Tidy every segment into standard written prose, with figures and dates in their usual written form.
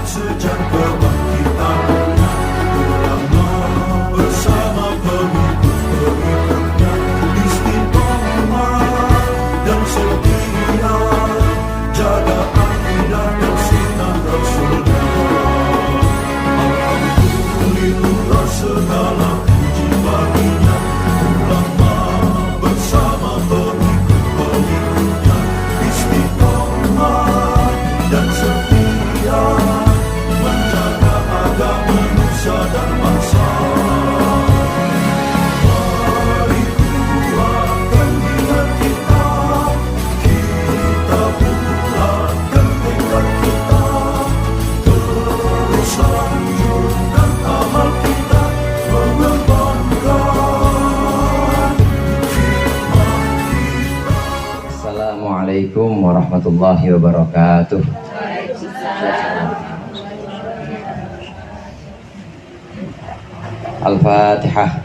sejak kebangkitan ulama bersama pengikut-pengikutnya istiqomah dan setia jaga akidah dan sunnah Rasulullah. Alhamdulillah segala puji baginya ulama bersama pengikut-pengikutnya istiqomah dan setia menjaga agama nusa dan bangsa. Mari kuatkan niat kita, kita bulatkan tekad kita, terus lanjutkan amal kita, mengembangkan hikmah kita. Assalamualaikum warahmatullahi wabarakatuh. Al-Fatihah.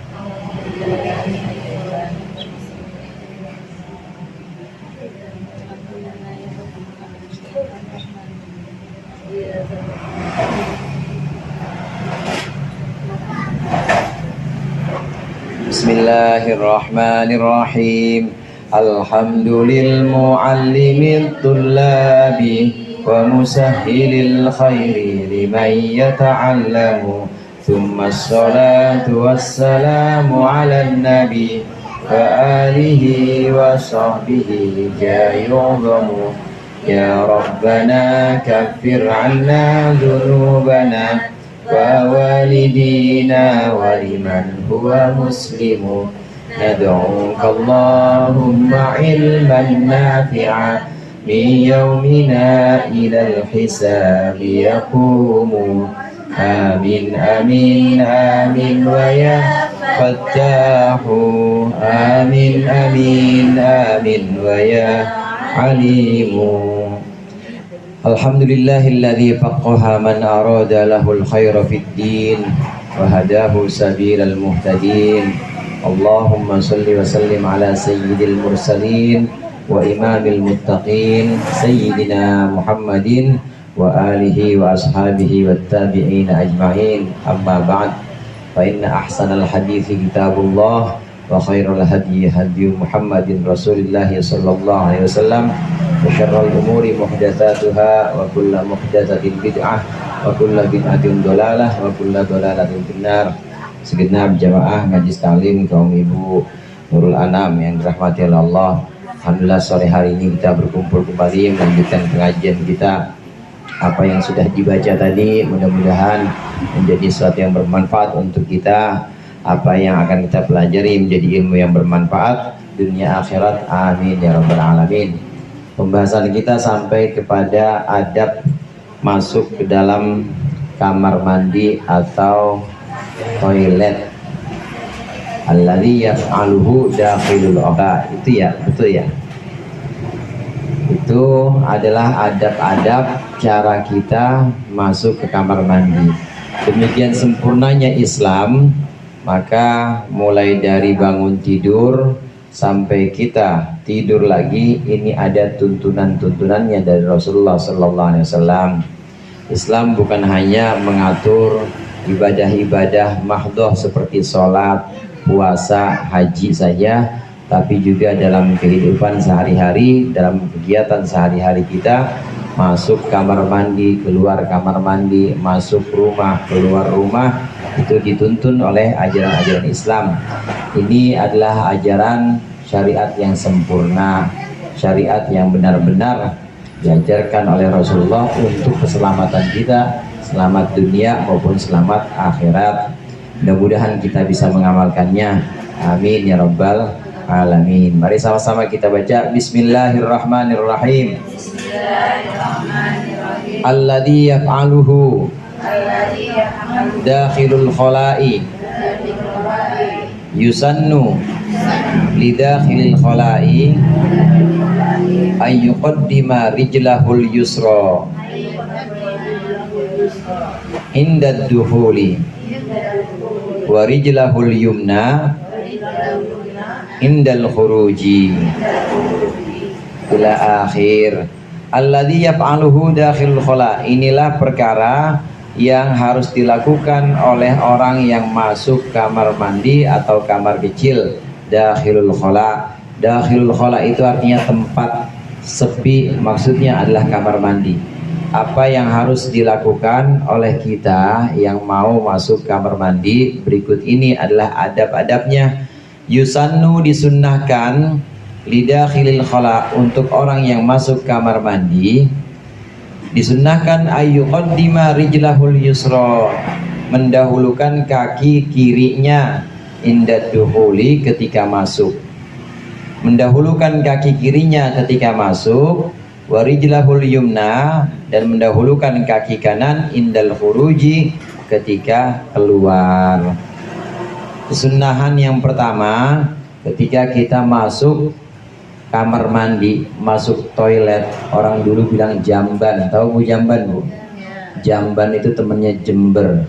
Bismillahirrahmanirrahim. Alhamdulil muallimil tullabi wa musahhilil khairi liman yata'allamu. Thumma as-salatu was-salamu 'alan nabi wa alihi wa sahbihi jayu'zamu. Ya Rabbana kaffir 'anna dhunubana wa walidina wa liman huwa muslimu. Nad'uka Allahumma ilman nafi'a min yawmina ilal hisabi yaqumu. Amin amin amin wa ya fattahu. Amin amin amin wa ya alimu. Alhamdulillahilladzi faqaha man arada lahul khaira fid din wa hadahu sabilal muhtadin. Allahumma salli wa sallim ala sayyidil mursalin wa imamil muttaqin sayyidina Muhammadin wa alihi wa ashabihi wa tabi'in ajma'in. Amma ba'd, fa inna ahsanal hadithi kitabullah wa khairul hadi hadi Muhammadin Rasulillah sallallahu alaihi wasallam wa syarrul umuri muhdatsatuha wa kullu muhdatsatin bid'ah wa kullu bid'atin dhalalah wa kullu dhalalatin finnar. Segenap jamaah majlis taklim kaum ibu Nurul Anam yang dirahmati oleh Allah. Alhamdulillah sore hari ini kita berkumpul kembali melanjutkan pengajian kita. Apa yang sudah dibaca tadi mudah-mudahan menjadi sesuatu yang bermanfaat untuk kita. Apa yang akan kita pelajari menjadi ilmu yang bermanfaat dunia akhirat. Amin ya rabbal alamin. Pembahasan kita sampai kepada adab masuk ke dalam kamar mandi atau toilet. Alladzi yaf'aluhu dakhilul oka. Itu ya, betul ya. Itu adalah adab-adab cara kita masuk ke kamar mandi. Demikian sempurnanya Islam, maka mulai dari bangun tidur sampai kita tidur lagi, ini ada tuntunan-tuntunannya dari Rasulullah sallallahu alaihi wasallam. Islam bukan hanya mengatur ibadah-ibadah mahdhah seperti sholat, puasa, haji saja, tapi juga dalam kehidupan sehari-hari, dalam kegiatan sehari-hari kita, masuk kamar mandi, keluar kamar mandi, masuk rumah, keluar rumah, itu dituntun oleh ajaran-ajaran Islam. Ini adalah ajaran syariat yang sempurna, syariat yang benar-benar diajarkan oleh Rasulullah untuk keselamatan kita, selamat dunia maupun selamat akhirat. Mudah-mudahan kita bisa mengamalkannya. Amin ya rabbal alamin. Mari sama-sama kita baca Bismillahirrahmanirrahim. Bismillahirrahmanirrahim. Alladzi yaf'aluhu dakhilul khala'i yusannu lidakhilil khala'i ay yuqaddima rijlahul yusra inda duhuli wa rijlahul yumna indal khuruji ila akhir. Alladzi yaf'aluhu dakhilul khala. Inilah perkara yang harus dilakukan oleh orang yang masuk kamar mandi atau kamar kecil. Dakhilul khala. Dakhilul khala itu artinya tempat sepi, maksudnya adalah kamar mandi. Apa yang harus dilakukan oleh kita yang mau masuk kamar mandi? Berikut ini adalah adab-adabnya. Yusannu, disunnahkan, lidakhilil khala, untuk orang yang masuk kamar mandi disunnahkan ayyuqaddima rijlahul yusra, mendahulukan kaki kirinya indad dukhuli, ketika masuk. Mendahulukan kaki kirinya ketika masuk, warijlahul yumna, dan mendahulukan kaki kanan indal khuruji, ketika keluar. Kesunahan yang pertama, ketika kita masuk kamar mandi, masuk toilet, orang dulu bilang jamban. Tahu Bu jamban, Bu? Jamban itu temennya Jember.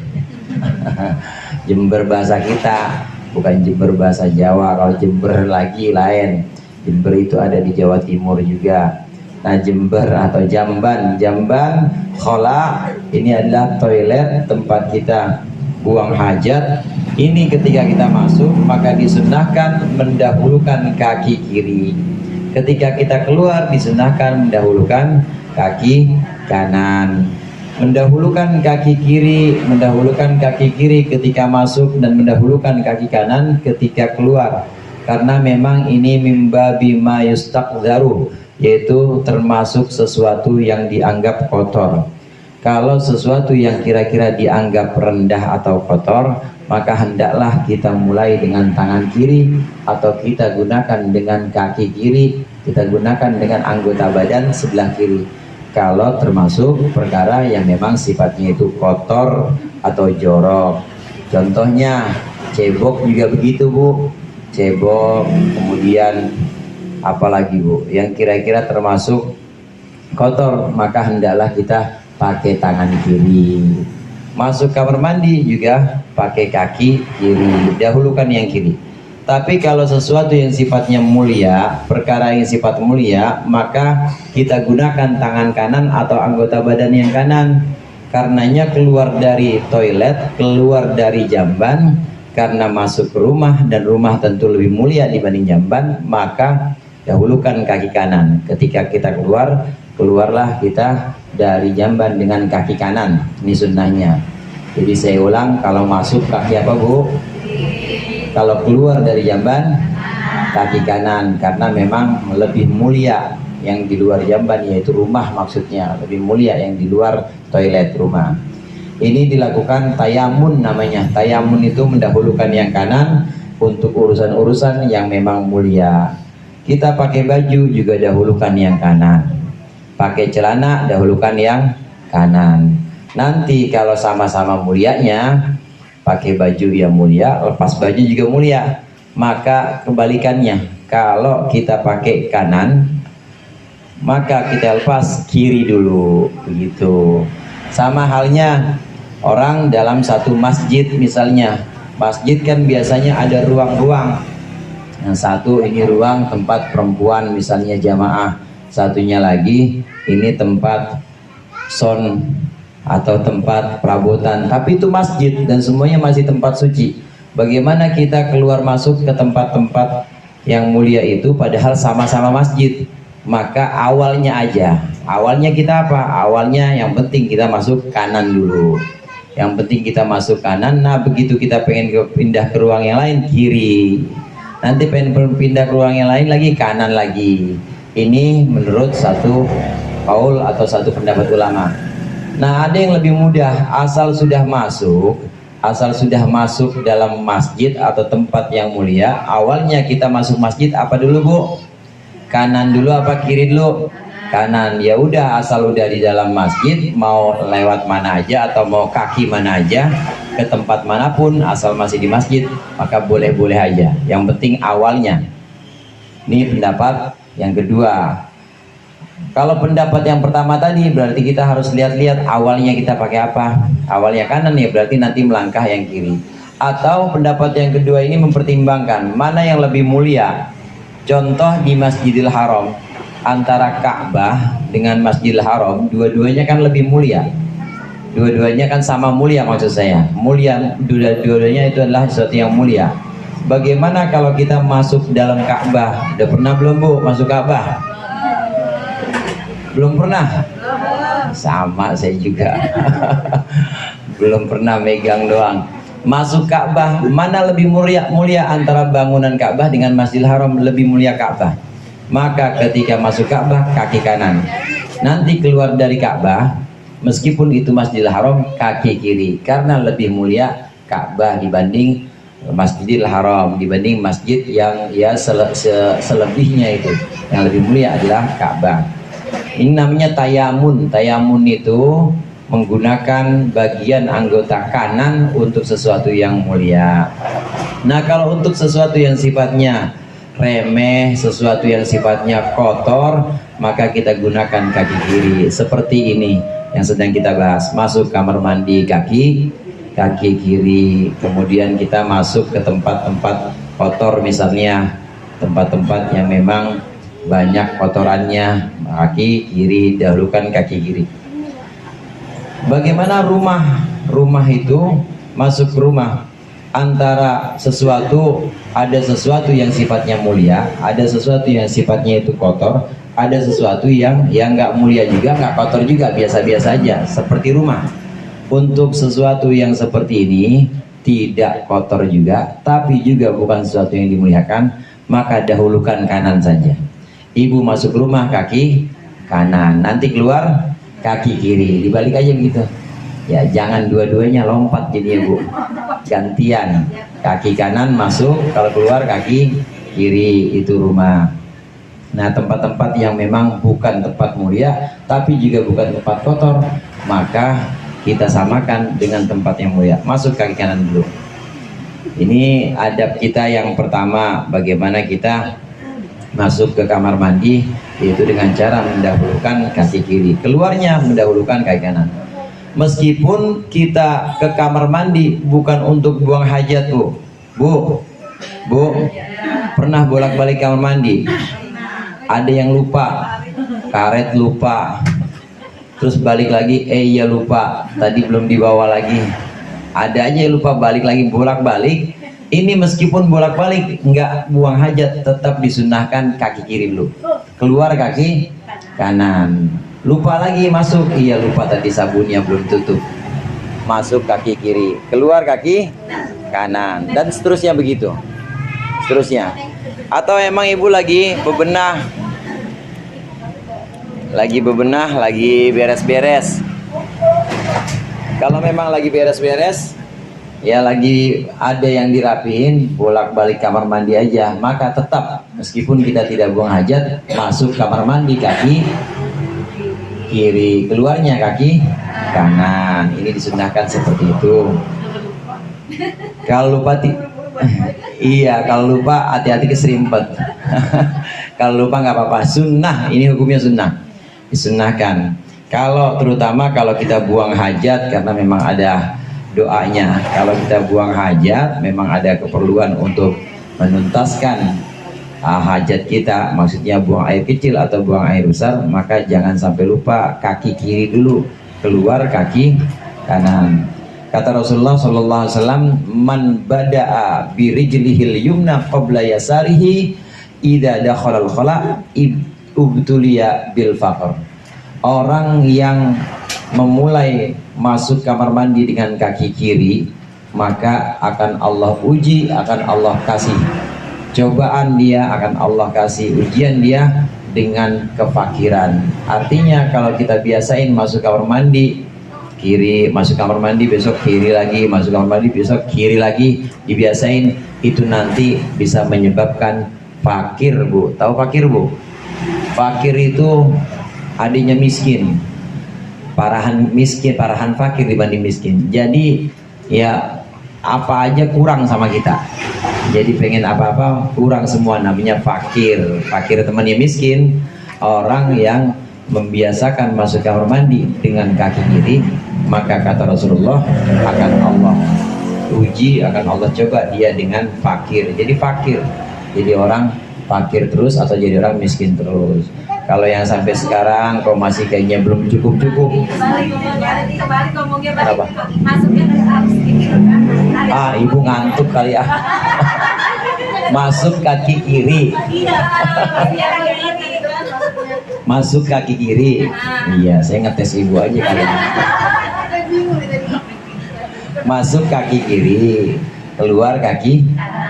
Jember bahasa kita, bukan Jember bahasa Jawa. Kalau Jember lagi lain. Jember itu ada di Jawa Timur juga. Nah, Jember atau jamban, jamban khola, ini adalah toilet, tempat kita buang hajat. Ini ketika kita masuk, maka disunnahkan mendahulukan kaki kiri. Ketika kita keluar, disunnahkan mendahulukan kaki kanan. Mendahulukan kaki kiri, mendahulukan kaki kiri ketika masuk, dan mendahulukan kaki kanan ketika keluar. Karena memang ini mimba bima yustaqdaru, yaitu termasuk sesuatu yang dianggap kotor. Kalau sesuatu yang kira-kira dianggap rendah atau kotor, maka hendaklah kita mulai dengan tangan kiri, atau kita gunakan dengan kaki kiri, kita gunakan dengan anggota badan sebelah kiri. Kalau termasuk perkara yang memang sifatnya itu kotor atau jorok. Contohnya cebok juga begitu, Bu. Cebok, kemudian apalagi, Bu, yang kira-kira termasuk kotor, maka hendaklah kita pakai tangan kiri. Masuk kamar mandi juga pakai kaki kiri, dahulukan yang kiri. Tapi kalau sesuatu yang sifatnya mulia, perkara yang sifat mulia, maka kita gunakan tangan kanan atau anggota badan yang kanan. Karenanya keluar dari toilet, keluar dari jamban, karena masuk ke rumah, dan rumah tentu lebih mulia dibanding jamban, maka dahulukan kaki kanan. Ketika kita keluar, keluarlah kita dari jamban dengan kaki kanan. Ini sunnahnya. Jadi saya ulang, kalau masuk kaki apa, Bu? Kalau keluar dari jamban, kaki kanan, karena memang lebih mulia yang di luar jamban, yaitu rumah, maksudnya lebih mulia yang di luar toilet rumah. Ini dilakukan tayamun namanya. Tayamun itu mendahulukan yang kanan untuk urusan-urusan yang memang mulia. Kita pakai baju juga dahulukan yang kanan. Pakai celana dahulukan yang kanan. Nanti kalau sama-sama mulianya, pakai baju yang mulia, lepas baju juga mulia. Maka kebalikannya, kalau kita pakai kanan, maka kita lepas kiri dulu, begitu. Sama halnya orang dalam satu masjid misalnya. Masjid kan biasanya ada ruang-ruang. Yang satu ini ruang tempat perempuan misalnya jamaah. Satunya lagi ini tempat son atau tempat perabotan. Tapi itu masjid dan semuanya masih tempat suci. Bagaimana kita keluar masuk ke tempat-tempat yang mulia itu padahal sama-sama masjid? Maka awalnya aja. Awalnya kita apa? Awalnya yang penting kita masuk kanan dulu. Yang penting kita masuk kanan. Nah, begitu kita pengen pindah ke ruang yang lain, kiri. Nanti pengen pindah ke ruang yang lain lagi, kanan lagi. Ini menurut satu kaul atau satu pendapat ulama. Nah, ada yang lebih mudah, asal sudah masuk dalam masjid atau tempat yang mulia. Awalnya kita masuk masjid apa dulu, Bu? Kanan dulu apa kiri dulu? Kanan. Ya udah, asal udah di dalam masjid, mau lewat mana aja atau mau kaki mana aja, ke tempat manapun, asal masih di masjid, maka boleh-boleh aja. Yang penting awalnya. Ini pendapat yang kedua. Kalau pendapat yang pertama tadi, berarti kita harus lihat-lihat awalnya kita pakai apa. Awalnya kanan, ya berarti nanti melangkah yang kiri. Atau pendapat yang kedua ini mempertimbangkan mana yang lebih mulia. Contoh di Masjidil Haram. antara Ka'bah dengan Masjidil Haram, dua-duanya kan lebih mulia. Dua-duanya kan sama mulia, maksud saya. Mulia, dua-duanya itu adalah sesuatu yang mulia. Bagaimana kalau kita masuk dalam Ka'bah? Udah pernah belum Bu masuk Ka'bah? Belum pernah? Sama saya juga. Belum pernah, megang doang. Masuk Ka'bah, mana lebih mulia antara bangunan Ka'bah dengan Masjidil Haram? Lebih mulia Ka'bah. Maka ketika masuk Ka'bah, kaki kanan. Nanti keluar dari Ka'bah, meskipun itu Masjidil Haram, kaki kiri, karena lebih mulia Ka'bah dibanding Masjidil Haram, dibanding masjid yang ya selebihnya itu. Yang lebih mulia adalah Ka'bah. Ini namanya tayamun. Tayamun itu menggunakan bagian anggota kanan untuk sesuatu yang mulia. Nah, kalau untuk sesuatu yang sifatnya remeh, sesuatu yang sifatnya kotor, maka kita gunakan kaki kiri. Seperti ini yang sedang kita bahas. Masuk kamar mandi, kaki kiri. Kemudian kita masuk ke tempat-tempat kotor, misalnya tempat-tempat yang memang banyak kotorannya, kaki kiri, dahulukan kaki kiri. Bagaimana rumah itu masuk ke rumah, antara sesuatu, ada sesuatu yang sifatnya mulia, ada sesuatu yang sifatnya itu kotor, ada sesuatu yang nggak mulia juga, nggak kotor juga, biasa-biasa aja, seperti rumah. Untuk sesuatu yang seperti ini tidak kotor juga, tapi juga bukan sesuatu yang dimuliakan, maka dahulukan kanan saja. Ibu masuk rumah kaki kanan, nanti keluar kaki kiri, dibalik aja begitu ya, jangan dua-duanya lompat jadi Bu, gantian. Kaki kanan masuk, kalau keluar kaki kiri, itu rumah. Nah, tempat-tempat yang memang bukan tempat mulia tapi juga bukan tempat kotor, maka kita samakan dengan tempat yang mulia. Masuk kaki kanan dulu. Ini adab kita yang pertama, bagaimana kita masuk ke kamar mandi, yaitu dengan cara mendahulukan kaki kiri, keluarnya mendahulukan kaki kanan. Meskipun kita ke kamar mandi bukan untuk buang hajat Bu, pernah bolak-balik kamar mandi, ada yang lupa karet, lupa, terus balik lagi, iya lupa, tadi belum dibawa lagi, ada aja yang lupa, balik lagi, bolak-balik. Ini meskipun bolak-balik nggak buang hajat, tetap disunahkan kaki kiri dulu, keluar kaki kanan. Lupa lagi masuk, iya lupa tadi sabunnya belum tutup, masuk kaki kiri, keluar kaki kanan, dan seterusnya begitu, seterusnya. Atau emang ibu lagi bebenah, lagi beres-beres. Kalau memang lagi beres-beres, ya lagi ada yang dirapihin, bolak-balik kamar mandi aja, maka tetap meskipun kita tidak buang hajat, masuk kamar mandi kaki kiri, keluarnya kaki kanan. Ini disunahkan seperti itu. Kalau lupa iya, kalau lupa hati-hati keserimpet. Kalau lupa nggak apa-apa, sunnah, ini hukumnya sunnah, disunahkan. Kalau terutama kalau kita buang hajat, karena memang ada doanya. Kalau kita buang hajat, memang ada keperluan untuk menuntaskan hajat kita, maksudnya buang air kecil atau buang air besar, maka jangan sampai lupa kaki kiri dulu, keluar kaki kanan. Kata Rasulullah SAW, man bada'a birijlihil yumna qabla yasarihi idza dakhala al-khala ubtuliya bil faqr. Orang yang memulai masuk kamar mandi dengan kaki kiri, maka akan Allah uji, akan Allah kasih cobaan dia, akan Allah kasih ujian dia dengan kefakiran. Artinya kalau kita biasain masuk kamar mandi kiri, masuk kamar mandi besok kiri lagi, masuk kamar mandi besok kiri lagi, dibiasain, itu nanti bisa menyebabkan fakir Bu. Tahu fakir Bu? Fakir itu adanya miskin, parahan miskin, parahan fakir dibanding miskin. Jadi ya apa aja kurang sama kita, jadi pengen apa-apa kurang semua, namanya fakir. Fakir temannya miskin, orang yang membiasakan masuk kamar mandi dengan kaki kiri, maka kata Rasulullah akan Allah uji, akan Allah coba dia dengan fakir. Jadi fakir, jadi orang fakir terus atau jadi orang miskin terus. Kalau yang sampai sekarang kok masih kayaknya belum cukup-cukup. Kembali ngomongnya Kenapa? masuknya harus kiri kanan. Ibu ngantuk kali ah. Masuk kaki kiri. Masuk kaki kiri. Iya, saya ngetes ibu aja kali. Masuk kaki kiri, keluar kaki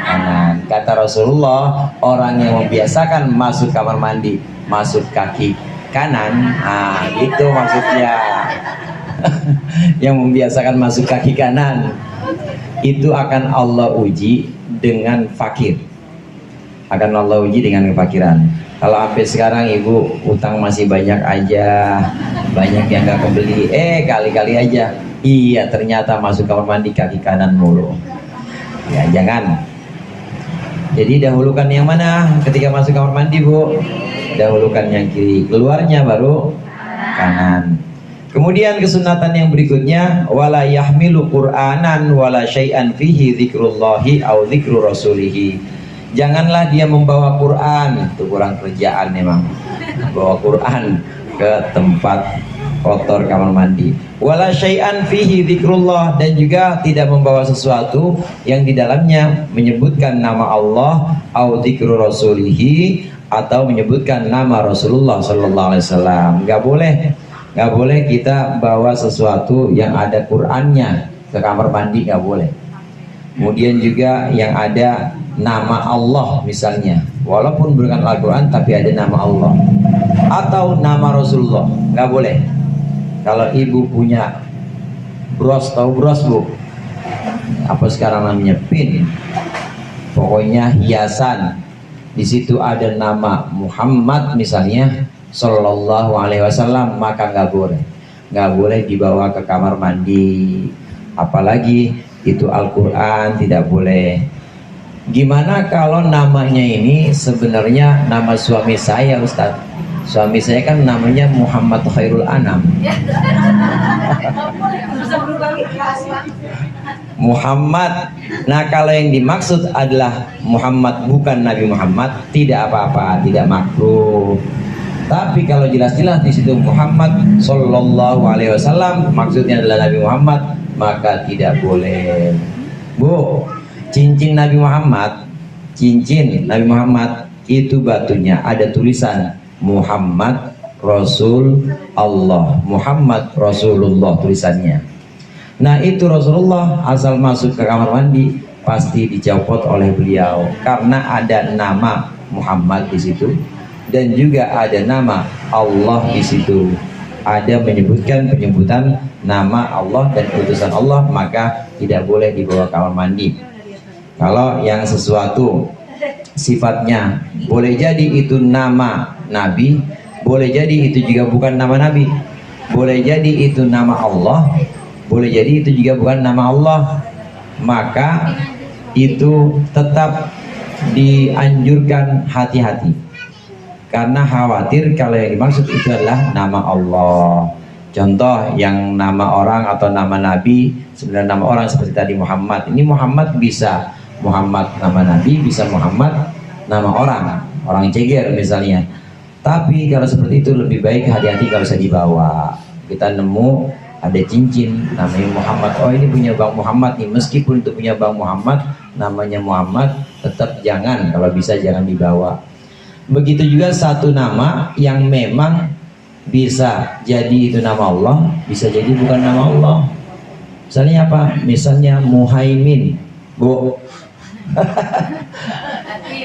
kanan. Kata Rasulullah, orang yang membiasakan masuk kamar mandi, masuk kaki kanan, itu maksudnya. Yang membiasakan masuk kaki kanan itu akan Allah uji dengan fakir. Akan Allah uji dengan kefakiran. Kalau sampai sekarang ibu utang masih banyak aja, banyak yang gak kebeli, kali-kali aja iya ternyata masuk kamar mandi kaki kanan mulu. Ya jangan. Jadi dahulukan yang mana ketika masuk kamar mandi bu? Dahulukan yang kiri, keluarnya baru kanan. Kemudian kesunatan yang berikutnya, wala yahmilu qur'anan wala syai'an fihi dzikrullahi au dzikru rasulihi. Janganlah dia membawa Quran, itu kurang kerjaan memang. Bawa Quran ke tempat kotor kamar mandi. Wala syai'an fihi dzikrullah, dan juga tidak membawa sesuatu yang di dalamnya menyebutkan nama Allah au dzikru rasulihi, atau menyebutkan nama Rasulullah sallallahu alaihi wasallam. Nggak boleh kita bawa sesuatu yang ada Qur'annya ke kamar mandi, nggak boleh. Kemudian juga yang ada nama Allah misalnya, walaupun bukan Al-Quran tapi ada nama Allah atau nama Rasulullah, nggak boleh. Kalau ibu punya bros, tahu bros bu? Apa sekarang namanya pin? Pokoknya hiasan. Di situ ada nama Muhammad misalnya, Sallallahu Alaihi Wasallam, maka nggak boleh dibawa ke kamar mandi. Apalagi itu Al-Quran, tidak boleh. Gimana kalau namanya ini sebenarnya nama suami saya, Ustadz? Suami saya kan namanya Muhammad Khairul Anam. Muhammad. Nah kalau yang dimaksud adalah Muhammad bukan Nabi Muhammad, tidak apa-apa, tidak makruh. Tapi kalau jelas-jelas di situ Muhammad Sallallahu Alaihi Wasallam maksudnya adalah Nabi Muhammad, maka tidak boleh. Bu, cincin Nabi Muhammad itu batunya ada tulisan Muhammad Rasul Allah, Muhammad Rasulullah tulisannya. Nah itu Rasulullah asal masuk ke kamar mandi pasti dicopot oleh beliau karena ada nama Muhammad di situ dan juga ada nama Allah di situ. Ada penyebutan nama Allah dan utusan Allah, maka tidak boleh dibawa kamar mandi. Kalau yang sesuatu sifatnya boleh jadi itu nama Nabi, boleh jadi itu juga bukan nama Nabi, boleh jadi itu nama Allah, boleh jadi itu juga bukan nama Allah, maka itu tetap dianjurkan hati-hati. Karena khawatir kalau yang dimaksud itu adalah nama Allah. Contoh yang nama orang atau nama Nabi sebenarnya nama orang seperti tadi Muhammad. Ini Muhammad bisa Muhammad nama Nabi, bisa Muhammad nama orang ceger misalnya. Tapi kalau seperti itu lebih baik hati-hati kalau saya dibawa. Kita nemu ada cincin namanya Muhammad, oh ini punya Bang Muhammad nih, meskipun itu punya Bang Muhammad namanya Muhammad, tetap jangan, kalau bisa jangan dibawa. Begitu juga satu nama yang memang bisa jadi itu nama Allah, bisa jadi bukan nama Allah. Misalnya apa? Misalnya Muhaimin, Bu.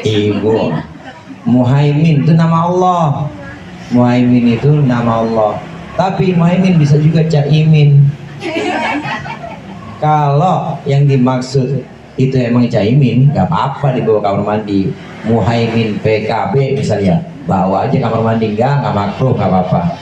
Ibu, Muhaimin itu nama Allah. Muhaimin itu nama Allah. Tapi Muhaimin bisa juga Caimin. Kalau yang dimaksud itu emang Caimin, nggak apa-apa dibawa kamar mandi. Muhaimin PKB misalnya, bawa aja kamar mandi, nggak makruh, nggak apa-apa.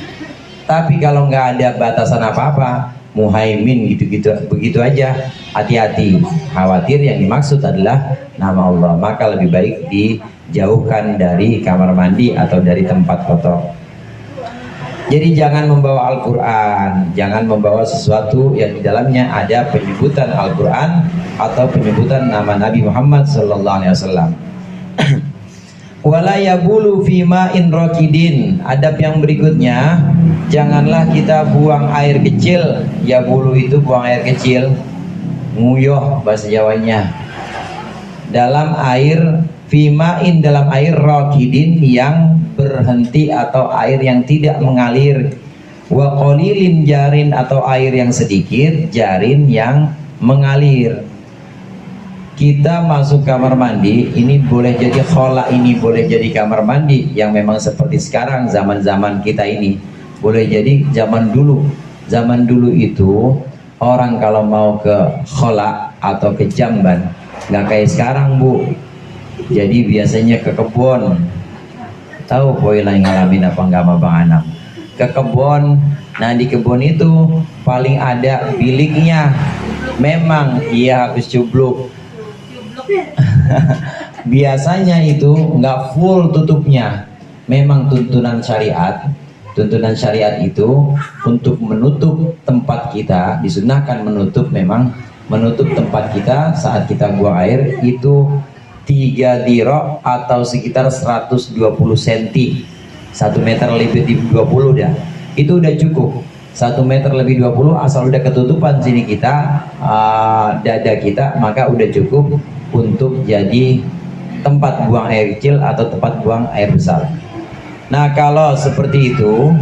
Tapi kalau nggak ada batasan apa-apa, Muhaimin gitu-gitu begitu aja, hati-hati. Khawatir yang dimaksud adalah nama Allah, maka lebih baik dijauhkan dari kamar mandi atau dari tempat kotor. Jadi jangan membawa Al-Quran, jangan membawa sesuatu yang di dalamnya ada penyebutan Al-Quran atau penyebutan nama Nabi Muhammad Sallallahu Alaihi Wasallam. Wala yabulu fima in rokidin. Adab yang berikutnya, janganlah kita buang air kecil. Yabulu itu buang air kecil, nguyuh bahasa Jawanya. Dalam air fimain, dalam air rokidin yang berhenti atau air yang tidak mengalir. Wa qalilin jarin, atau air yang sedikit, jarin yang mengalir. Kita masuk kamar mandi, ini boleh jadi khola, ini boleh jadi kamar mandi yang memang seperti sekarang, zaman-zaman kita ini. Boleh jadi zaman dulu. Zaman dulu itu orang kalau mau ke khola atau ke jamban nggak kayak sekarang, Bu. Jadi biasanya ke kebun. Tahu boy lah ngalamin apa enggak sama Bang Anam? Ke kebun. Nah di kebun itu paling ada biliknya. Memang iya habis cubluk. Biasanya itu nggak full tutupnya. Memang tuntunan syariat. Tuntunan syariat itu untuk menutup tempat kita, disunahkan menutup, memang menutup tempat kita saat kita buang air itu 3 dirok atau sekitar 120 cm. 1 meter lebih 20 dah. Itu udah cukup. 1 meter lebih 20 asal udah ketutupan sini kita, dada kita, maka udah cukup untuk jadi tempat buang air kecil atau tempat buang air besar. Nah kalau seperti itu,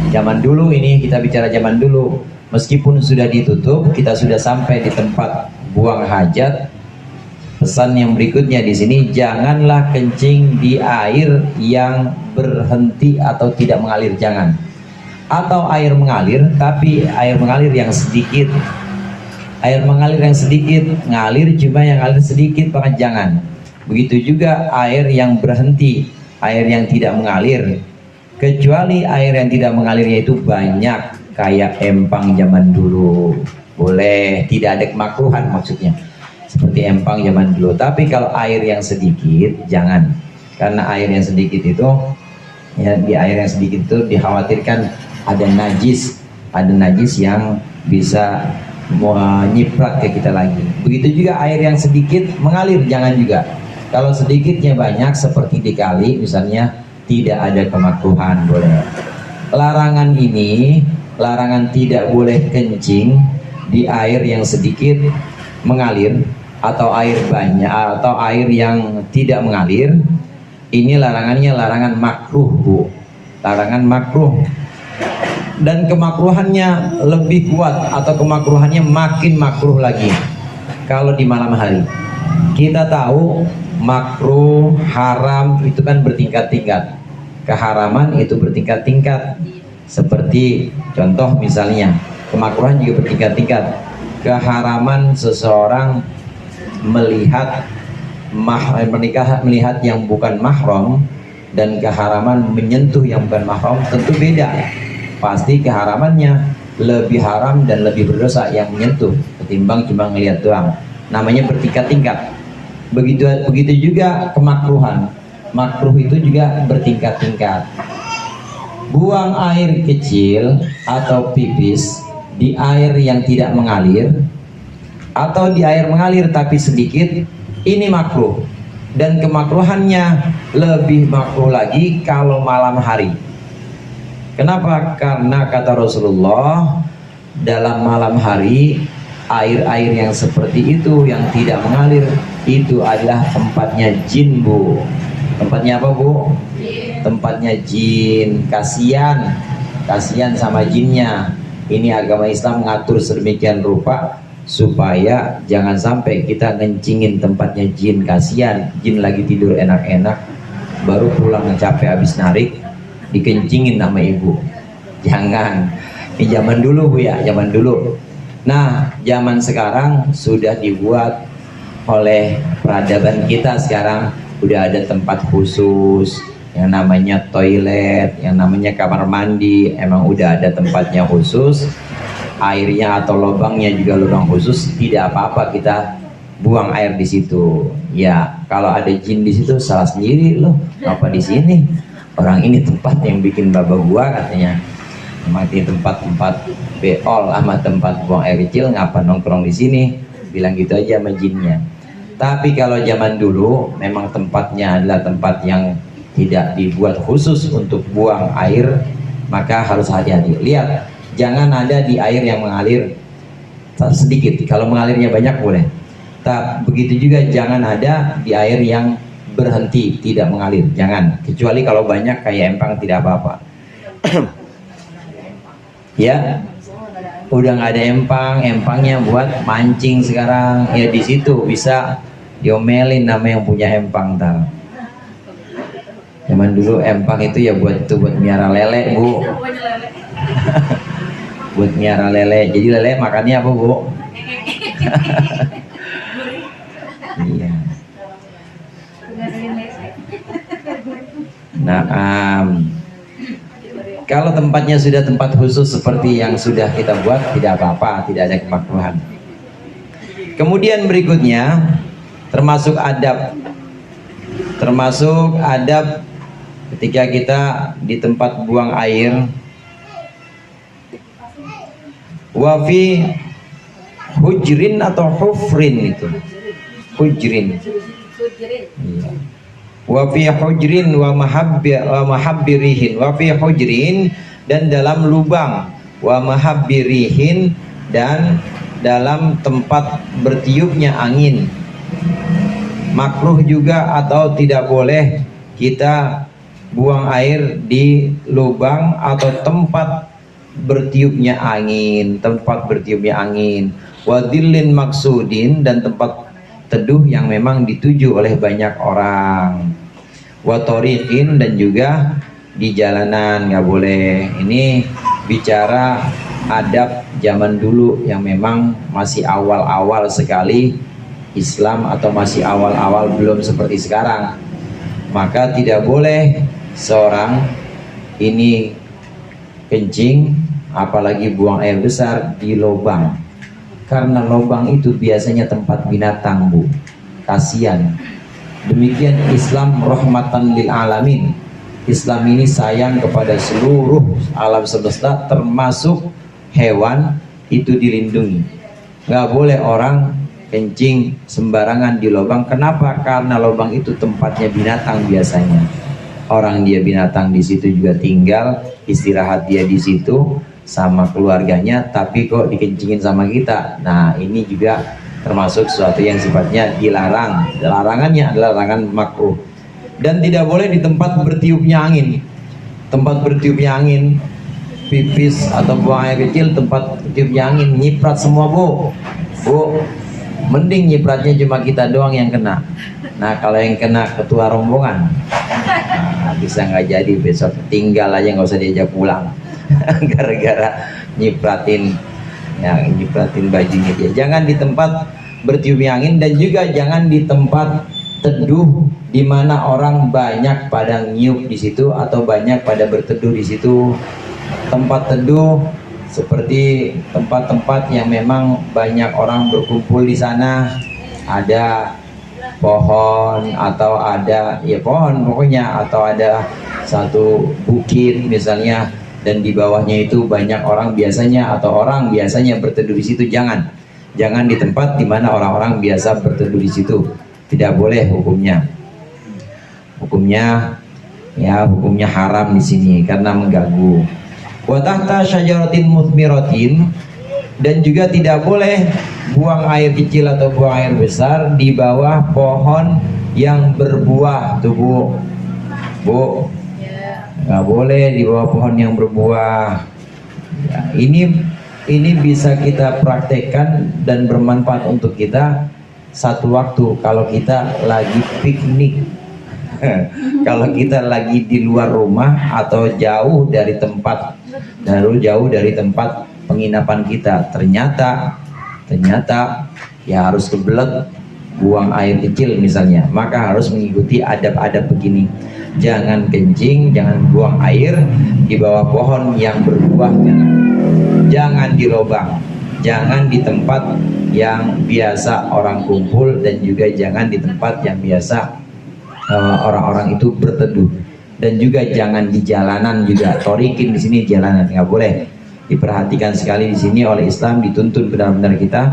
zaman dulu ini, kita bicara zaman dulu, meskipun sudah ditutup, kita sudah sampai di tempat buang hajat. Pesan yang berikutnya di sini, janganlah kencing di air yang berhenti atau tidak mengalir, jangan. Atau air mengalir, tapi air mengalir yang sedikit. Air mengalir yang sedikit, ngalir cuma yang ngalir sedikit, maka jangan. Begitu juga air yang berhenti, air yang tidak mengalir. Kecuali air yang tidak mengalirnya itu banyak, kayak empang zaman dulu. Boleh, tidak ada kemakruhan maksudnya. Seperti empang zaman dulu. Tapi kalau air yang sedikit, jangan. Karena air yang sedikit itu, ya, di air yang sedikit itu dikhawatirkan ada najis yang bisa nyiprat ke kita lagi. Begitu juga air yang sedikit mengalir, jangan juga. Kalau sedikitnya banyak seperti di kali misalnya, tidak ada kemakruhan, boleh. Larangan ini, larangan tidak boleh kencing di air yang sedikit mengalir atau air banyak atau air yang tidak mengalir. Ini larangannya larangan makruh, Bu. Larangan makruh. Dan kemakruhannya lebih kuat atau kemakruhannya makin makruh lagi kalau di malam hari. Kita tahu makruh, haram itu kan bertingkat-tingkat. Keharaman itu bertingkat-tingkat. Seperti contoh misalnya, kemakruhan juga bertingkat-tingkat. Keharaman seseorang melihat melihat yang bukan mahram dan keharaman menyentuh yang bukan mahram tentu beda. Pasti keharamannya lebih haram dan lebih berdosa yang menyentuh ketimbang cuma ngelihat doang. Namanya bertingkat-tingkat. Begitu juga kemakruhan. Makruh itu juga bertingkat-tingkat. Buang air kecil atau pipis di air yang tidak mengalir atau di air mengalir tapi sedikit, ini makruh. Dan kemakruhannya lebih makruh lagi kalau malam hari. Kenapa? Karena kata Rasulullah, dalam malam hari air-air yang seperti itu yang tidak mengalir itu adalah tempatnya jin, Bu. Tempatnya apa, Bu? Tempatnya jin. Kasihan sama jinnya. Ini agama Islam mengatur sedemikian rupa supaya jangan sampai kita ngencingin tempatnya jin. Kasihan, jin lagi tidur enak-enak, baru pulang capek habis narik, dikencingin sama ibu. Jangan. Ini zaman dulu, Bu, ya, zaman dulu. Nah, zaman sekarang sudah dibuat oleh peradaban kita. Sekarang udah ada tempat khusus yang namanya toilet, yang namanya kamar mandi. Emang udah ada tempatnya khusus, airnya atau lubangnya juga lubang khusus. Tidak apa-apa kita buang air di situ. Ya, kalau ada jin di situ salah sendiri loh. Apa di sini? Orang ini tempat yang bikin baba gua, katanya. Mati tempat-tempat beol sama tempat buang air kecil, ngapa nongkrong di sini? Bilang gitu aja sama jinnya. Tapi kalau zaman dulu memang tempatnya adalah tempat yang tidak dibuat khusus untuk buang air, maka harus hati-hati. Lihat, jangan ada di air yang mengalir sedikit. Kalau mengalirnya banyak boleh. Begitu juga jangan ada di air yang berhenti, tidak mengalir. Jangan. Kecuali kalau banyak kayak empang tidak apa-apa. Ya, udah nggak ada empang, empangnya buat mancing sekarang. Ya di situ bisa diomelin nama yang punya empang tar. Zaman dulu empang itu ya buat miara lele, Bu. Buat miara lele. Jadi lele makannya apa, Bu? Iya. Nah, kalau tempatnya sudah tempat khusus seperti yang sudah kita buat, tidak apa-apa, tidak ada kemakruhan. Kemudian berikutnya termasuk adab ketika kita di tempat buang air, wafi hujrin atau hufrin, itu hujrin, iya. Wafi hujrin wa mahabbirihin, wafi hujrin, dan dalam lubang, wa mahabbirihin, dan dalam tempat bertiupnya angin. Makruh juga atau tidak boleh kita buang air di lubang atau tempat bertiupnya angin, wadillin maksudin, dan tempat teduh yang memang dituju oleh banyak orang, watorikin, dan juga di jalanan nggak boleh. Ini bicara adab zaman dulu yang memang masih awal-awal sekali Islam atau masih awal-awal belum seperti sekarang. Maka tidak boleh seorang ini kencing, apalagi buang air besar di lubang. Karena lubang itu biasanya tempat binatang, Bu. Kasihan. Demikian Islam rahmatan lil alamin. Islam ini sayang kepada seluruh alam semesta, termasuk hewan, itu dilindungi. Nggak boleh orang kencing sembarangan di lubang. Kenapa? Karena lubang itu tempatnya binatang biasanya. Orang dia binatang di situ juga tinggal, istirahat dia di situ sama keluarganya, tapi kok dikencingin sama kita. Nah, ini juga termasuk sesuatu yang sifatnya dilarang. Larangannya adalah larangan makruh. Dan tidak boleh di tempat bertiupnya angin. Tempat bertiupnya angin, pipis atau buang air kecil, tempat bertiupnya angin, nyiprat semua, Bu. Mending nyipratnya cuma kita doang yang kena. Nah, kalau yang kena ketua rombongan, nah, bisa nggak jadi, besok tinggal aja, nggak usah diajak pulang. Gara-gara nyipratin bajunya dia. Jangan di tempat bertiupnya angin, dan juga jangan di tempat teduh di mana orang banyak pada nyiup di situ atau banyak pada berteduh di situ. Tempat teduh seperti tempat-tempat yang memang banyak orang berkumpul di sana, ada pohon atau ada pohon pokoknya, atau ada satu bukit misalnya, dan di bawahnya itu banyak orang biasanya, atau orang biasanya berteduh di situ. Jangan di tempat di mana orang-orang biasa berteduh di situ. Tidak boleh hukumnya. Hukumnya haram di sini karena mengganggu. Wa tahta syajaratin muthmiratin, dan juga tidak boleh buang air kecil atau buang air besar di bawah pohon yang berbuah tuh, Bu. Nggak boleh di bawah pohon yang berbuah. Ya, ini bisa kita praktekkan dan bermanfaat untuk kita satu waktu kalau kita lagi piknik. Kalau kita lagi di luar rumah atau jauh dari tempat penginapan kita, ternyata ya harus kebelet buang air kecil misalnya, maka harus mengikuti adab-adab begini. Jangan kencing, jangan buang air di bawah pohon yang berbuah, jangan di lubang, jangan di tempat yang biasa orang kumpul, dan juga jangan di tempat yang biasa orang-orang itu berteduh, dan juga jangan di jalanan juga. Torikin di sini jalanan nggak boleh. diperhatikan sekali di sini oleh Islam, dituntun benar-benar kita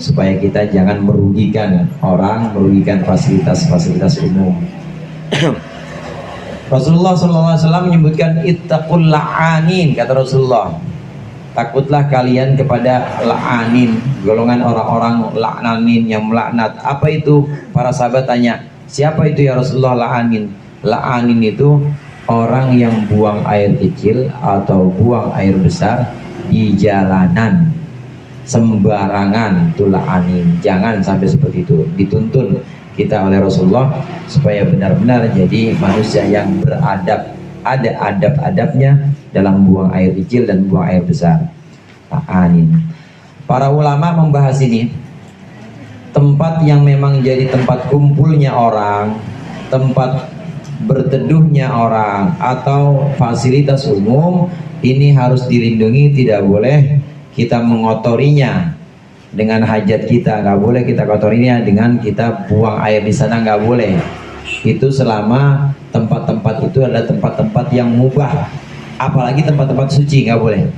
supaya kita jangan merugikan orang, merugikan fasilitas-fasilitas umum. Rasulullah SAW menyebutkan ittaqul la'anin, kata Rasulullah, takutlah kalian kepada la'anin, golongan orang-orang la'nanin yang melaknat. Apa itu? Para sahabat tanya, siapa itu ya Rasulullah la'anin? La'anin itu orang yang buang air kecil atau buang air besar di jalanan sembarangan, itu la'anin. Jangan sampai seperti itu. Dituntun kita oleh Rasulullah supaya benar-benar jadi manusia yang beradab, ada adab-adabnya dalam buang air kecil dan buang air besar. La'anin. Para ulama membahas ini, tempat yang memang jadi tempat kumpulnya orang, tempat berteduhnya orang, atau fasilitas umum, ini harus dilindungi. Tidak boleh kita mengotorinya dengan hajat kita, nggak boleh kita kotorinya dengan kita buang air di sana, nggak boleh. Itu selama tempat-tempat itu adalah tempat-tempat yang mubah, apalagi tempat-tempat suci, nggak boleh.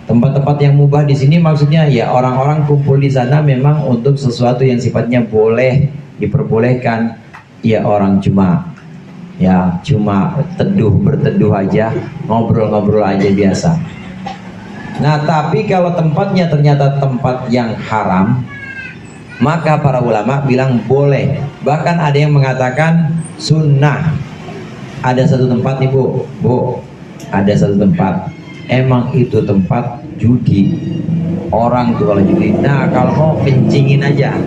Tempat-tempat yang mubah di sini maksudnya ya orang-orang kumpul di sana memang untuk sesuatu yang sifatnya boleh, diperbolehkan. Ya orang cuma berteduh aja, ngobrol-ngobrol aja biasa. Nah, tapi kalau tempatnya ternyata tempat yang haram, maka para ulama bilang boleh. Bahkan ada yang mengatakan sunnah. Ada satu tempat nih bu, ada satu tempat, emang itu tempat judi. Orang tuh kalau judi, nah kalau mau kencingin aja,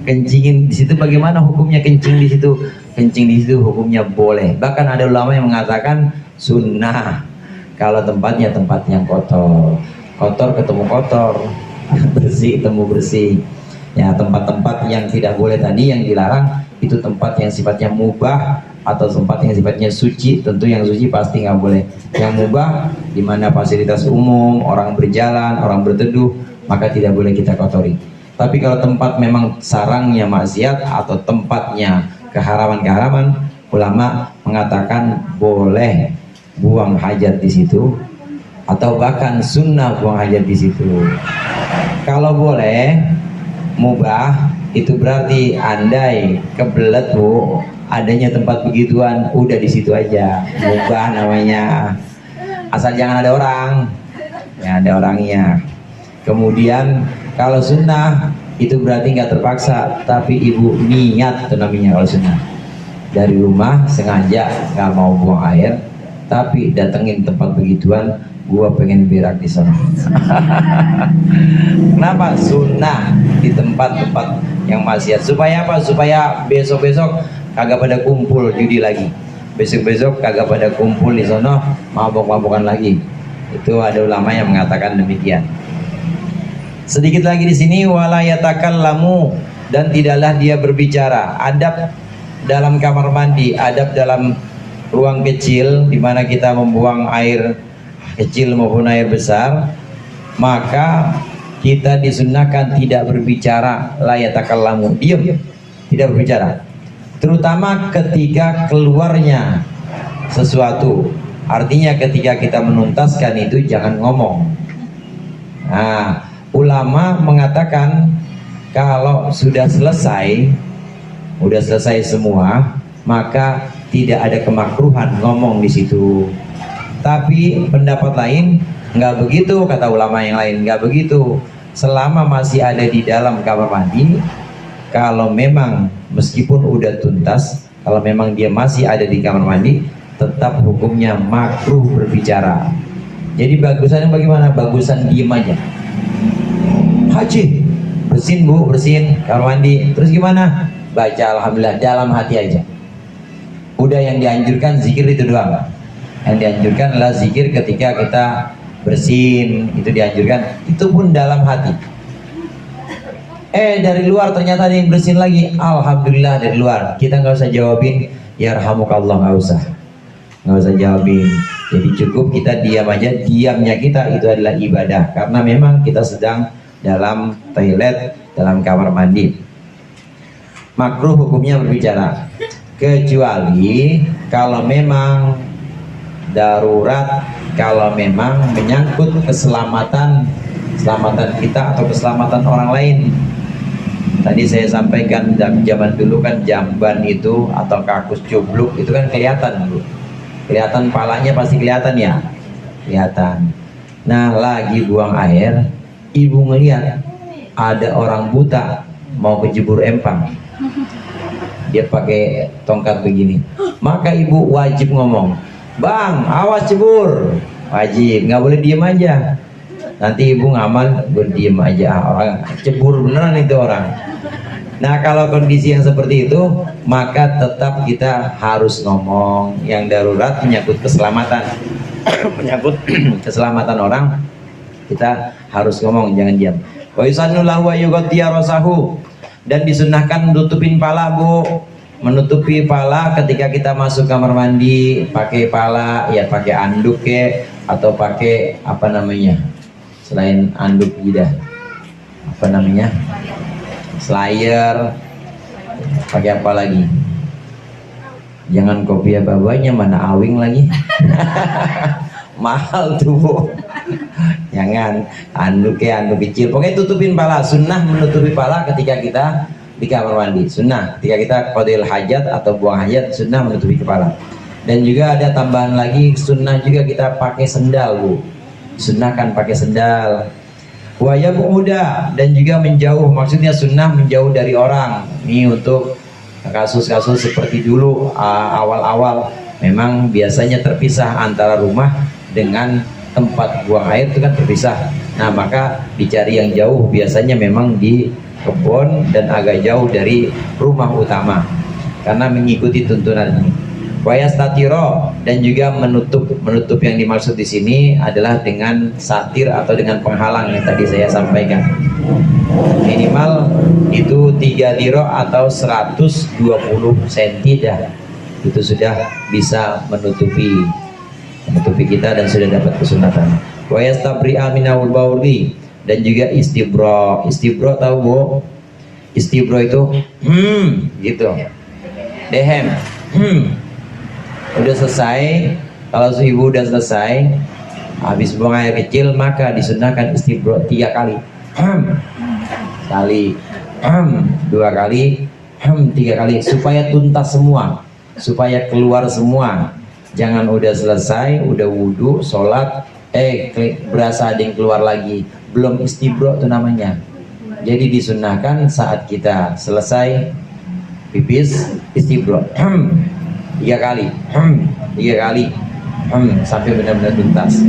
kencingin di situ. Bagaimana hukumnya kencing di situ? Kencing di situ hukumnya boleh. Bahkan ada ulama yang mengatakan sunnah. Kalau tempatnya tempat yang kotor, kotor ketemu kotor, bersih ketemu bersih. Ya, tempat-tempat yang tidak boleh tadi, yang dilarang, itu tempat yang sifatnya mubah atau tempat yang sifatnya suci. Tentu yang suci pasti nggak boleh. Yang mubah, di mana fasilitas umum, orang berjalan, orang berteduh, maka tidak boleh kita kotori. Tapi kalau tempat memang sarangnya maksiat atau tempatnya keharaman-keharaman, ulama mengatakan boleh buang hajat di situ, atau bahkan sunnah buang hajat di situ. Kalau boleh, mubah, itu berarti andai kebelet bu, adanya tempat begituan, udah di situ aja, mubah namanya. Asal jangan ada orang, ya ada orangnya. Kemudian kalau sunnah itu berarti nggak terpaksa, tapi ibu niat, itu namanya kalau sunnah. Dari rumah sengaja nggak mau buang air, tapi datengin tempat begituan, gua pengen berak di sana. Kenapa? Sunnah di tempat-tempat yang maksiat. Supaya apa? Supaya besok-besok kagak pada kumpul judi lagi. Besok-besok kagak pada kumpul di sana mabok-mabokan lagi. Itu ada ulama yang mengatakan demikian. Sedikit lagi di sini, wala yatakallamu, dan tidaklah dia berbicara. Adab dalam kamar mandi, adab dalam ruang kecil di mana kita membuang air kecil maupun air besar, maka kita disunahkan tidak berbicara, la yatakallamu, diam, tidak berbicara. Terutama ketika keluarnya sesuatu, artinya ketika kita menuntaskan itu jangan ngomong. Nah, ulama mengatakan kalau sudah selesai semua, maka tidak ada kemakruhan ngomong di situ. Tapi pendapat lain nggak begitu, kata ulama yang lain, nggak begitu. Selama masih ada di dalam kamar mandi, kalau memang meskipun udah tuntas, kalau memang dia masih ada di kamar mandi, tetap hukumnya makruh berbicara. Jadi bagusannya bagaimana? Bagusan diem aja. Haji, bersin bu, bersin kamar mandi. Terus gimana? Baca alhamdulillah dalam hati aja. Udah, yang dianjurkan zikir itu doang. Yang dianjurkan adalah zikir ketika kita bersin, itu dianjurkan. Itu pun dalam hati. Dari luar ternyata ada yang bersin lagi, alhamdulillah dari luar. Kita nggak usah jawabin yarhamukallah, nggak usah jawabin. Jadi cukup kita diam aja. Diamnya kita itu adalah ibadah, karena memang kita sedang dalam toilet, dalam kamar mandi. Makruh hukumnya berbicara, kecuali kalau memang darurat kalau memang menyangkut keselamatan kita atau keselamatan orang lain. Tadi saya sampaikan zaman dulu kan jamban itu atau kakus cubluk itu kan kelihatan Bu. Kelihatan palanya pasti kelihatan ya. Kelihatan. Nah lagi buang air, ibu ngelihat ada orang buta mau kejebur empang. Dia pakai tongkat begini. Maka ibu wajib ngomong, "Bang, awas jebur." Wajib, nggak boleh diem aja. Nanti ibu ngamal, berdiem aja, orang cebur beneran itu orang. Nah kalau kondisi yang seperti itu, maka tetap kita harus ngomong. Yang darurat menyangkut keselamatan menyangkut keselamatan orang, kita harus ngomong, jangan diam. Wa yusannulahu wa yughtiya rasahu, dan disunnahkan menutupin pala Bu, menutupi pala ketika kita masuk kamar mandi, pakai pala ya, pakai anduk ya, atau pakai apa namanya selain anduk jidah, apa namanya, slayer, pakai apa lagi, jangan kopi apa banyak, mana awing lagi mahal tuh Bu. Jangan anduk ya, anduk kecil, pokoknya tutupin pala. Sunnah menutupi pala ketika kita di kamar mandi, sunnah. Ketika kita qadil hajat atau buang hajat, sunnah menutupi kepala. Dan juga ada tambahan lagi, sunnah juga kita pakai sendal Bu, sunnahkan pakai sendal. Wajib muda, dan juga menjauh, maksudnya sunnah menjauh dari orang. Ini untuk kasus-kasus seperti dulu awal-awal memang biasanya terpisah antara rumah dengan tempat buang air itu kan terpisah. Nah maka dicari yang jauh, biasanya memang di kebun dan agak jauh dari rumah utama, karena mengikuti tuntunan ini. Wayastatiro, dan juga menutup yang dimaksud di sini adalah dengan satir atau dengan penghalang yang tadi saya sampaikan. Minimal itu 3 tiro atau 120 cm dah, itu sudah bisa menutupi kita dan sudah dapat kesunatan. Wa yastabri'a minal bauli, dan juga istibro. Istibro tahu Bu? Istibro itu gitu. Dehem. Udah selesai, kalau ibu udah selesai habis buang air kecil, maka disunahkan istibro 3 kali. Sekali, 2 kali, 3 kali, supaya tuntas semua, supaya keluar semua. Jangan udah selesai, udah wudhu, sholat, berasa ada yang keluar lagi, belum istibro itu namanya. Jadi disunahkan saat kita selesai pipis, istibro 3 kali, 3 kali, sampai benar-benar tuntas.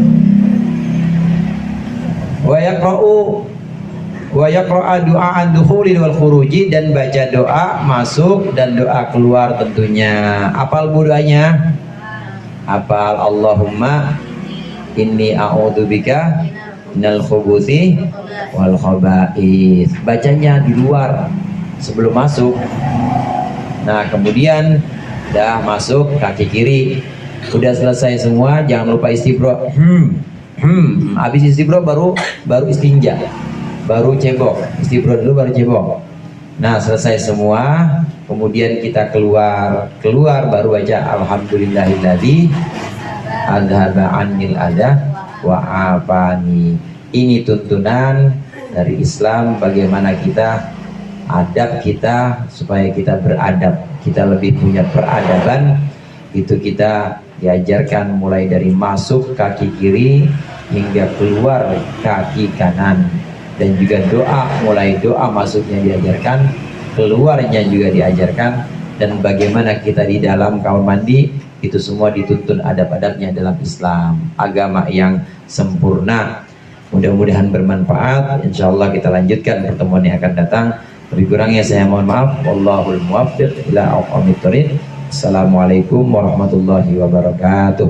Wa yaqra'u du'aan dukhuli wal khuruji, dan baca doa masuk dan doa keluar tentunya. Apal doanya? Apal, Allahumma inni a'udzubika minal khubuthi wal khaba'ith. Bacanya di luar sebelum masuk. Nah kemudian dah masuk kaki kiri, udah selesai semua, jangan lupa istibro. Habis istibro baru istinja, baru cebok. Istibro dulu baru cebok. Nah selesai semua, kemudian kita keluar baru baca alhamdulillahilladzi adhaba annil adha wa afani. Ini tuntunan dari Islam, bagaimana kita adab kita, supaya kita beradab, kita lebih punya peradaban. Itu kita diajarkan mulai dari masuk kaki kiri hingga keluar kaki kanan, dan juga doa, mulai doa masuknya diajarkan, keluarnya juga diajarkan, dan bagaimana kita di dalam kamar mandi, itu semua dituntun adab-adabnya dalam Islam, agama yang sempurna. Mudah-mudahan bermanfaat. Insyaallah kita lanjutkan pertemuan yang akan datang. Lebih kurangnya saya mohon maaf. Wallahul muwaffiq ila aqwamit thoriq. Assalamualaikum warahmatullahi wabarakatuh.